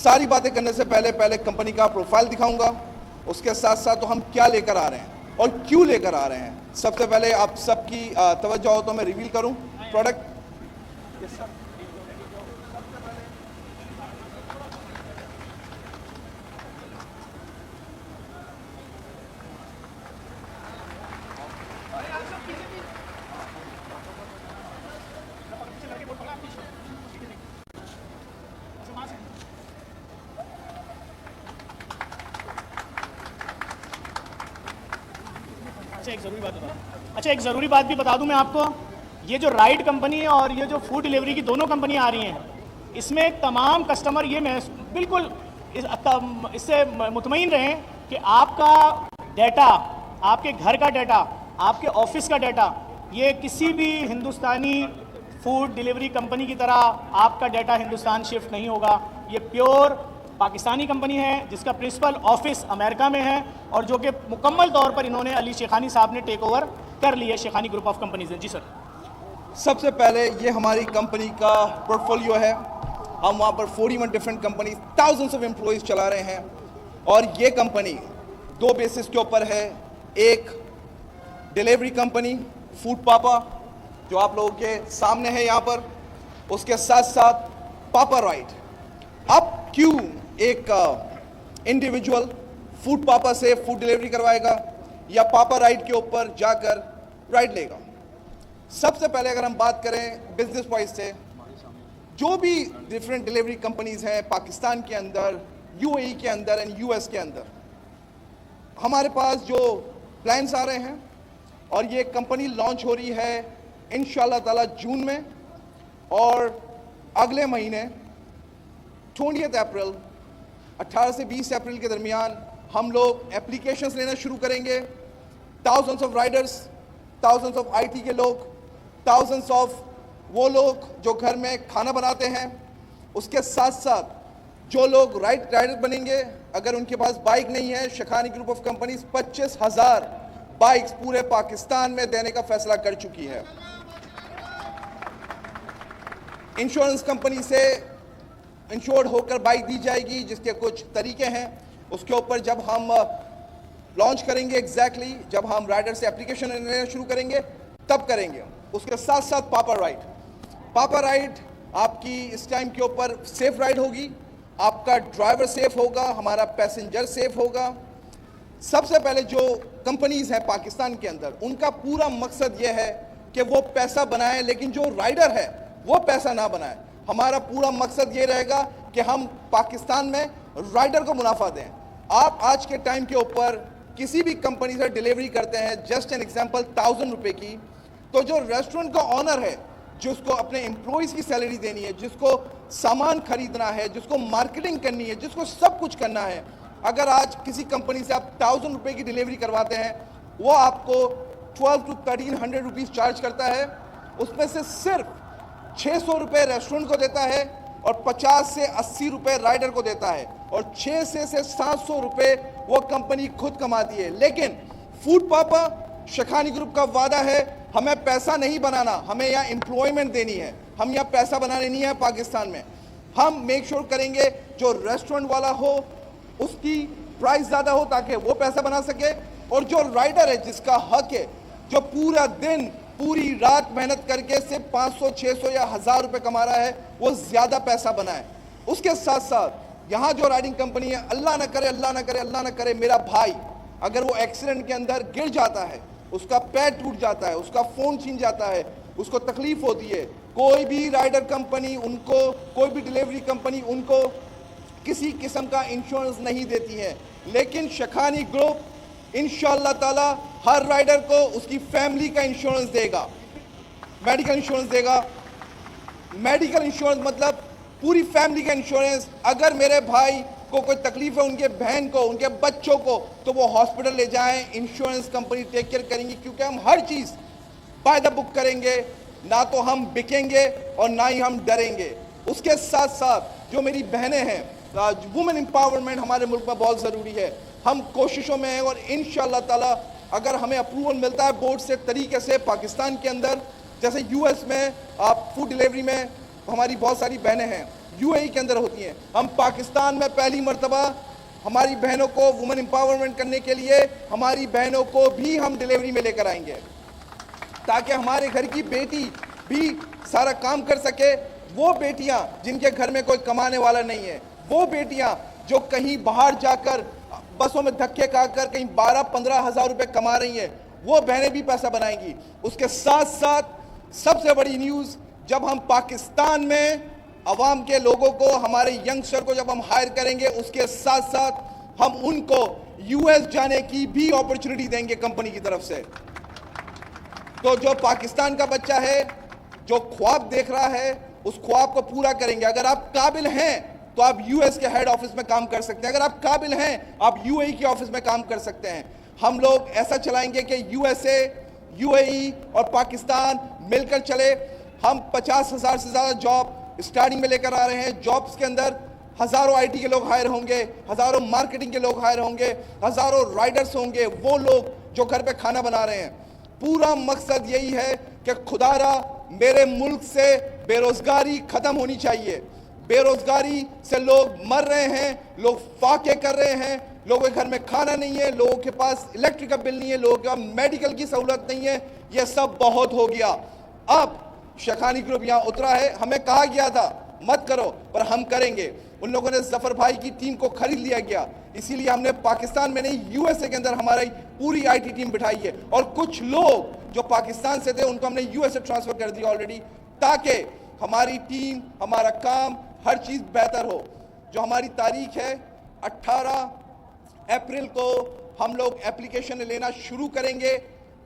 सारी बातें करने से पहले कंपनी का प्रोफाइल दिखाऊंगा, उसके साथ साथ तो हम क्या लेकर आ रहे हैं और क्यों लेकर आ रहे हैं। सबसे पहले आप सबकी तवज्जो हो तो मैं रिवील करूं प्रोडक्ट। एक ज़रूरी बात भी बता दूं मैं आपको, ये जो राइड कंपनी है और ये जो फूड डिलीवरी की दोनों कंपनियां आ रही हैं, इसमें तमाम कस्टमर ये बिल्कुल इससे मुतमईन रहें कि आपका डाटा, आपके घर का डाटा, आपके ऑफिस का डाटा, ये किसी भी हिंदुस्तानी फूड डिलीवरी कंपनी की तरह आपका डाटा हिंदुस्तान शिफ्ट नहीं होगा। ये प्योर पाकिस्तानी कंपनी है जिसका प्रिंसिपल ऑफिस अमेरिका में है और जो कि मुकम्मल तौर पर इन्होंने अली शेखानी साहब ने टेक ओवर कर लिया शेखानी ग्रुप ऑफ कंपनीज। जी सर। सबसे पहले ये हमारी कंपनी का पोर्टफोलियो है। हम वहाँ पर 41 different company, thousands of employees चला रहे हैं और ये कंपनी दो बेसिस के ऊपर है। एक डिलीवरी कंपनी फूड पापा जो आप लोगों के सामने है यहाँ पर, उसके साथ साथ पापा राइड। अब क्यों एक इंडिविजुअल फूड पापा से फूड डिलीवरी करवाएगा या पापा राइड के ऊपर जाकर राइड लेगा। सबसे पहले अगर हम बात करें बिजनेस वाइज से, जो भी डिफरेंट डिलीवरी कंपनीज हैं पाकिस्तान के अंदर, यूएई के अंदर एंड यूएस के अंदर, हमारे पास जो प्लान्स आ रहे हैं और ये कंपनी लॉन्च हो रही है इंशाल्लाह ताला जून में, और अगले महीने 20 अप्रैल 18 से 20 अप्रैल के दरमियान हम लोग एप्लीकेशंस लेना शुरू करेंगे। Thousands of Riders, thousands of IT के लोग, थाउजेंड्स ऑफ वो लोग जो घर में खाना बनाते हैं, उसके साथ साथ जो लोग राइडर बनेंगे, अगर उनके पास बाइक नहीं है, Shekhani group of companies 25,000 bikes पूरे पाकिस्तान में देने का फैसला कर चुकी है। इंश्योरेंस कंपनी से इंश्योर्ड होकर बाइक दी जाएगी, जिसके कुछ तरीके हैं, उसके ऊपर जब हम लॉन्च करेंगे एग्जैक्टली जब हम राइडर से एप्लीकेशन लेना शुरू करेंगे तब करेंगे। उसके साथ साथ पापा राइड आपकी इस टाइम के ऊपर सेफ राइड होगी, आपका ड्राइवर सेफ होगा, हमारा पैसेंजर सेफ होगा। सबसे पहले जो कंपनीज हैं पाकिस्तान के अंदर, उनका पूरा मकसद यह है कि वो पैसा बनाए, लेकिन जो राइडर है वो पैसा ना बनाए। हमारा पूरा मकसद ये रहेगा कि हम पाकिस्तान में राइडर को मुनाफा दें। आप आज के टाइम के ऊपर किसी भी कंपनी से डिलीवरी करते हैं, जस्ट एन एग्जांपल 1000 रुपए की, तो जो रेस्टोरेंट का ऑनर है, जिसको अपने एम्प्लॉइज की सैलरी देनी है, जिसको सामान खरीदना है, जिसको मार्केटिंग करनी है, जिसको सब कुछ करना है, अगर आज किसी कंपनी से आप 1000 रुपए की डिलीवरी करवाते हैं, वो आपको 1200 to 1300 रुपीज़ चार्ज करता है। उसमें से सिर्फ 600 रुपये रेस्टोरेंट को देता है और 50 से 80 रुपये राइडर को देता है, और 6 से 700 रुपये वो कंपनी खुद कमाती है। लेकिन फूड पापा शेखानी ग्रुप का वादा है, हमें पैसा नहीं बनाना, हमें यहाँ एम्प्लॉयमेंट देनी है। हम यहाँ पैसा बनाने नहीं है पाकिस्तान में। हम मेक श्योर करेंगे जो रेस्टोरेंट वाला हो उसकी प्राइस ज़्यादा हो ताकि वो पैसा बना सके, और जो राइडर है जिसका हक है, जो पूरा दिन पूरी रात मेहनत करके सिर्फ 500, 600 या 1000 रुपये कमा रहा है, वो ज़्यादा पैसा बनाए। उसके साथ साथ यहाँ जो राइडिंग कंपनी है, अल्लाह ना करे, अल्लाह ना करे, अल्लाह ना करे, मेरा भाई अगर वो एक्सीडेंट के अंदर गिर जाता है, उसका पैर टूट जाता है, उसका फ़ोन छीन जाता है, उसको तकलीफ होती है, कोई भी राइडर कंपनी उनको, कोई भी डिलीवरी कंपनी उनको किसी किस्म का इंश्योरेंस नहीं देती है। लेकिन शेखानी ग्रुप इंशाअल्लाह ताला हर राइडर को उसकी फैमिली का इंश्योरेंस देगा, मेडिकल इंश्योरेंस देगा। मेडिकल इंश्योरेंस मतलब पूरी फैमिली का इंश्योरेंस। अगर मेरे भाई को कोई तकलीफ है, उनके बहन को, उनके बच्चों को, तो वो हॉस्पिटल ले जाएं, इंश्योरेंस कंपनी टेक केयर करेंगी, क्योंकि हम हर चीज़ बाय द बुक करेंगे, ना तो हम बिकेंगे और ना ही हम डरेंगे। उसके साथ साथ जो मेरी बहनें हैं, वुमेन एम्पावरमेंट हमारे मुल्क में बहुत ज़रूरी है। हम कोशिशों में हैं और इंशाअल्लाह ताला अगर हमें अप्रूवल मिलता है बोर्ड से तरीके से, पाकिस्तान के अंदर जैसे यूएस में आप फूड डिलीवरी में हमारी बहुत सारी बहनें हैं, यूएई के अंदर होती हैं। हम पाकिस्तान में पहली मर्तबा हमारी बहनों को वुमेन एम्पावरमेंट करने के लिए हमारी बहनों को भी हम डिलीवरी में लेकर आएंगे, ताकि हमारे घर की बेटी भी सारा काम कर सके। वो बेटियां जिनके घर में कोई कमाने वाला नहीं है, वो बेटियां जो कहीं बाहर जाकर बसों में धक्के खाकर कहीं 12-15 हज़ार रुपए कमा रही हैं, वो बहनें भी पैसा बनाएंगी। उसके साथ साथ सबसे बड़ी न्यूज़, जब हम पाकिस्तान में अवाम के लोगों को, हमारे यंगस्टर को जब हम हायर करेंगे, उसके साथ साथ हम उनको यूएस जाने की भी अपॉर्चुनिटी देंगे कंपनी की तरफ से। तो जो पाकिस्तान का बच्चा है, जो ख्वाब देख रहा है, उस ख्वाब को पूरा करेंगे। अगर आप काबिल हैं तो आप यूएस के हेड ऑफिस में काम कर सकते हैं, अगर आप काबिल हैं आप यूएई के ऑफिस में काम कर सकते हैं। हम लोग ऐसा चलाएंगे कि यूएसए, यूएई और पाकिस्तान मिलकर चले। हम 50,000 से ज़्यादा जॉब स्टार्टिंग में लेकर आ रहे हैं। जॉब्स के अंदर हज़ारों आईटी के लोग हायर होंगे, हज़ारों मार्केटिंग के लोग हायर होंगे, हज़ारों राइडर्स होंगे, वो लोग जो घर पे खाना बना रहे हैं। पूरा मकसद यही है कि खुदारा मेरे मुल्क से बेरोजगारी खत्म होनी चाहिए। बेरोजगारी से लोग मर रहे हैं, लोग फाके कर रहे हैं, लोगों के घर में खाना नहीं है, लोगों के पास इलेक्ट्रिक का बिल नहीं है, लोगों का मेडिकल की सहूलत नहीं है। यह सब बहुत हो गया। अब शखानी ग्रुप यहाँ उतरा है। हमें कहा गया था मत करो, पर हम करेंगे। उन लोगों ने जफर भाई की टीम को खरीद लिया गया, इसीलिए हमने पाकिस्तान में नहीं यूएसए के अंदर हमारी पूरी आईटी टीम बिठाई है। और कुछ लोग जो पाकिस्तान से थे उनको हमने यूएसए ट्रांसफर कर दिया ऑलरेडी, ताकि हमारी टीम, हमारा काम, हर चीज़ बेहतर हो। जो हमारी तारीख है 18 अप्रैल को हम लोग एप्लीकेशन लेना शुरू करेंगे,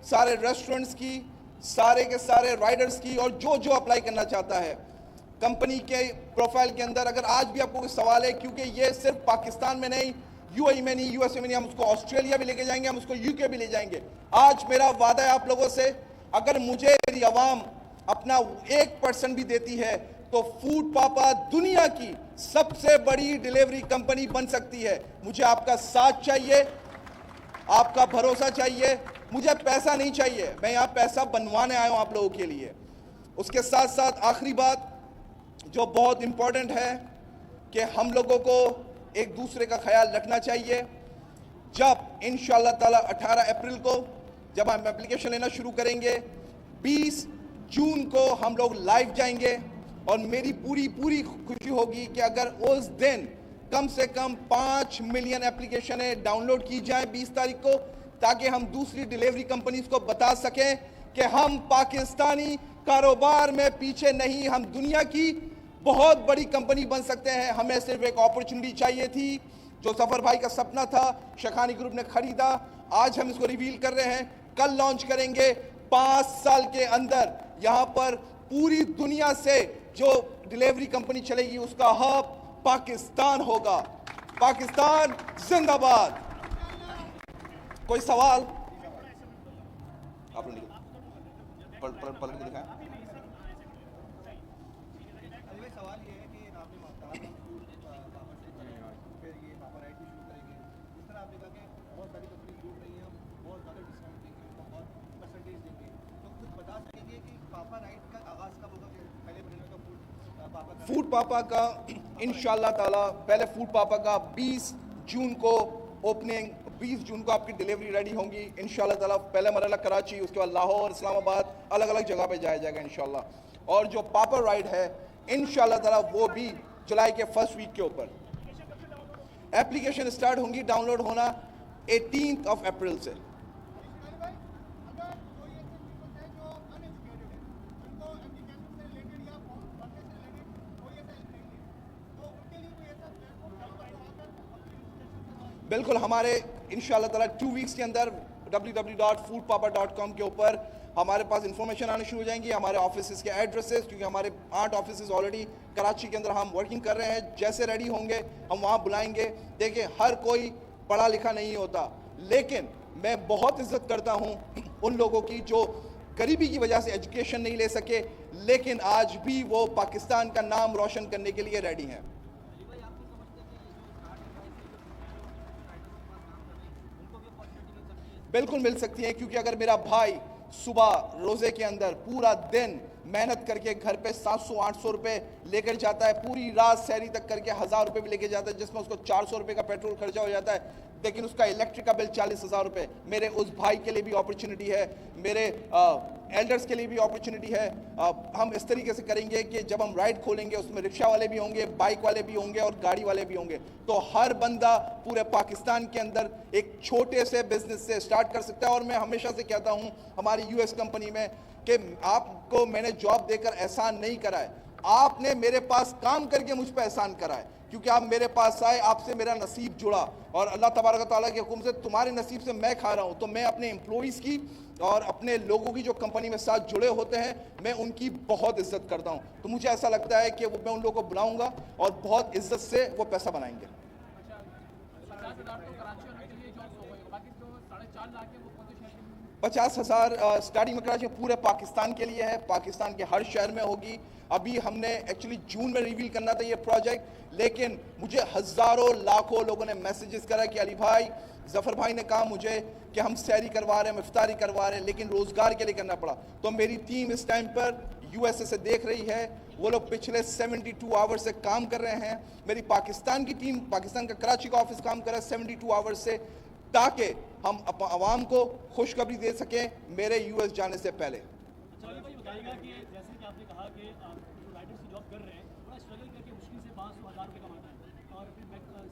सारे रेस्टोरेंट्स की, सारे के सारे राइडर्स की, और जो जो अप्लाई करना चाहता है कंपनी के प्रोफाइल के अंदर। अगर आज भी आपको कोई सवाल है, क्योंकि ये सिर्फ पाकिस्तान में नहीं, यूएई में नहीं, यूएसए में नहीं, हम उसको ऑस्ट्रेलिया भी लेके जाएंगे, हम उसको यूके भी ले जाएंगे। आज मेरा वादा है आप लोगों से, अगर मुझे मेरी आवाम अपना 1% भी देती है तो फूड पापा दुनिया की सबसे बड़ी डिलीवरी कंपनी बन सकती है। मुझे आपका साथ चाहिए, आपका भरोसा चाहिए। मुझे पैसा नहीं चाहिए, मैं यहाँ पैसा बनवाने आया हूँ आप लोगों के लिए। उसके साथ साथ आखिरी बात जो बहुत इंपॉर्टेंट है कि हम लोगों को एक दूसरे का ख्याल रखना चाहिए। जब इंशाअल्लाह ताला 18 अप्रैल को जब हम एप्लीकेशन लेना शुरू करेंगे, 20 जून को हम लोग लाइव जाएंगे, और मेरी पूरी खुशी होगी कि अगर उस दिन कम से कम 5 मिलियन एप्लीकेशनें डाउनलोड की जाएं 20 तारीख को, ताकि हम दूसरी डिलीवरी कंपनीज को बता सकें कि हम पाकिस्तानी कारोबार में पीछे नहीं, हम दुनिया की बहुत बड़ी कंपनी बन सकते हैं। हमें सिर्फ एक अपॉर्चुनिटी चाहिए थी, जो सफर भाई का सपना था, शखानी ग्रुप ने खरीदा। आज हम इसको रिवील कर रहे हैं, कल लॉन्च करेंगे। 5 साल के अंदर यहाँ पर पूरी दुनिया से जो डिलीवरी कंपनी चलेगी उसका हब पाकिस्तान होगा। पाकिस्तान जिंदाबाद। कोई सवाल? आप लोग पलट के दिखाएं। सवाल ये है कि आपने कहा कि फिर ये पापा राइट भी शुरू करेंगे। इस तरह आपने कहा कि बहुत सारी कंपनी जुड़ रही हैं, बहुत ज़्यादा डिस्काउंट देंगे, बहुत परसेंटेज देंगे। तो कुछ बता सकेंगे कि पापा राइट का आगाज़ कब होगा? पहले महीने का फूड पापा का इंशाअल्लाह ताला पहले फूड पापा का 20 जून को ओपनिंग, 20 जून को आपकी डिलीवरी रेडी होंगी इंशाअल्लाह ताला। पहले मरहला कराची, उसके बाद लाहौर, इस्लामाबाद, अलग अलग जगह पे जाया जाएगा इंशाअल्लाह। और जो पापा राइड है इंशाअल्लाह ताला वो भी जुलाई के फर्स्ट वीक के ऊपर एप्लीकेशन स्टार्ट होंगी डाउनलोड होना 18 अप्रैल से। बिल्कुल, हमारे इंशाअल्लाह ताला 2 वीक्स के अंदर www.foodpapa.com के ऊपर हमारे पास इंफॉर्मेशन आनी शुरू हो जाएंगी, हमारे ऑफिस के एड्रेसेस, क्योंकि हमारे 8 ऑफिस ऑलरेडी कराची के अंदर हम वर्किंग कर रहे हैं। जैसे रेडी होंगे हम वहाँ बुलाएंगे। देखिए, हर कोई पढ़ा लिखा नहीं होता, लेकिन मैं बहुत इज्जत करता हूँ उन लोगों की जो गरीबी की वजह से एजुकेशन नहीं ले सके, लेकिन आज भी वो पाकिस्तान का नाम रोशन करने के लिए रेडी हैं। बिल्कुल मिल सकती है, क्योंकि अगर मेरा भाई सुबह रोज़े के अंदर पूरा दिन मेहनत करके घर पे 700-800 रुपए लेकर जाता है, पूरी रात सैरी तक करके 1000 रुपए भी लेके जाता है, जिसमें उसको 400 रुपए का पेट्रोल खर्चा हो जाता है, लेकिन उसका इलेक्ट्रिक का बिल 40,000 रुपए। मेरे उस भाई के लिए भी अपॉर्चुनिटी है, मेरे एल्डर्स के लिए भी अपॉर्चुनिटी है। हम इस तरीके से करेंगे कि जब हम राइड खोलेंगे उसमें रिक्शा वाले भी होंगे, बाइक वाले भी होंगे और गाड़ी वाले भी होंगे, तो हर बंदा पूरे पाकिस्तान के अंदर एक छोटे से बिजनेस से स्टार्ट कर सकता है। और मैं हमेशा से कहता हूं हमारी यूएस कंपनी में कि आपको मैंने जॉब देकर एहसान नहीं करा है, आपने मेरे पास काम करके मुझ पर एहसान करा है, क्योंकि आप मेरे पास आए, आपसे मेरा नसीब जुड़ा और अल्लाह तबारक व तआला के हुक्म से तुम्हारे नसीब से मैं खा रहा हूं। तो मैं अपने एम्प्लॉइज़ की और अपने लोगों की जो कंपनी में साथ जुड़े होते हैं, मैं उनकी बहुत इज्जत करता हूं। तो मुझे ऐसा लगता है कि मैं उन लोगों को बुलाऊंगा और बहुत इज्जत से वो पैसा बनाएंगे। 50,000 तो कराची वालों के लिए जॉब हो गई, बाकी जो 4.5 लाख है वो कौन से शहर में? 50,000 स्टार्टिंग में कराची में पूरे पाकिस्तान के लिए है, पाकिस्तान के हर शहर में होगी। अभी हमने एक्चुअली जून में रिवील करना था ये प्रोजेक्ट, लेकिन मुझे हज़ारों लाखों लोगों ने मैसेजेस करा कि अली भाई, ज़फ़र भाई ने कहा मुझे कि हम सैरी करवा रहे हैं, हम इफ्तारी करवा रहे हैं, लेकिन रोज़गार के लिए करना पड़ा। तो मेरी टीम इस टाइम पर यूएसए से देख रही है, वो लोग पिछले 72 आवर्स से काम कर रहे हैं। मेरी पाकिस्तान की टीम, पाकिस्तान का कराची का ऑफिस काम कर रहा है 72 आवर्स से, ताकि हम आवाम को खुशखबरी दे सकें मेरे यूएस जाने से पहले। अच्छा अली भाई बताइएगा कि जैसे कि आपने कहा कि आप जो राइडर्स की जॉब कर रहे हैं, बड़ा स्ट्रगल करके मुश्किल से 500,000 रुपये कमाता है और फिर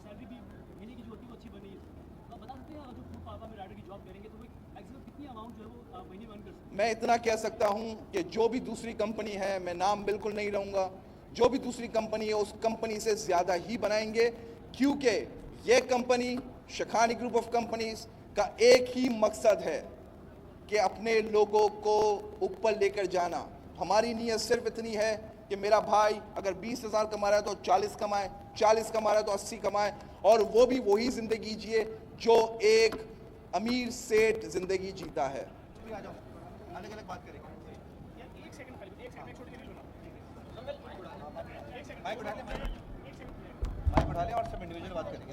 सैलरी भी महीने की जो होती है वो अच्छी बनी है। तो आप बता सकते हैं अगर जो फूड पापा में राइडर की जॉब करेंगे तो वो मैक्सिमम कितनी अमाउंट जो है वो महीने में अर्न कर सकते हैं? मैं इतना कह सकता हूं कि जो भी दूसरी कंपनी है, मैं नाम बिल्कुल नहीं लूँगा, जो भी दूसरी कंपनी है उस कंपनी से ज़्यादा ही बनाएंगे, क्योंकि ये कंपनी शखानी ग्रुप ऑफ कंपनीज का एक ही मकसद है कि अपने लोगों को ऊपर लेकर जाना। हमारी नीयत सिर्फ इतनी है कि मेरा भाई अगर 20,000 कमा रहा है तो 40 कमाए, 40 कमा रहा है तो 80 कमाए, और वो भी वही ज़िंदगी जिए जो एक अमीर सेठ ज़िंदगी जीता है। आ जाओ, अलग अलग बात करेंगे। एक सेकंड खाली, एक सेकंड, एक छोटी सी रील बना। माइक उठा ले और सब इंडिविजुअल बात करेंगे।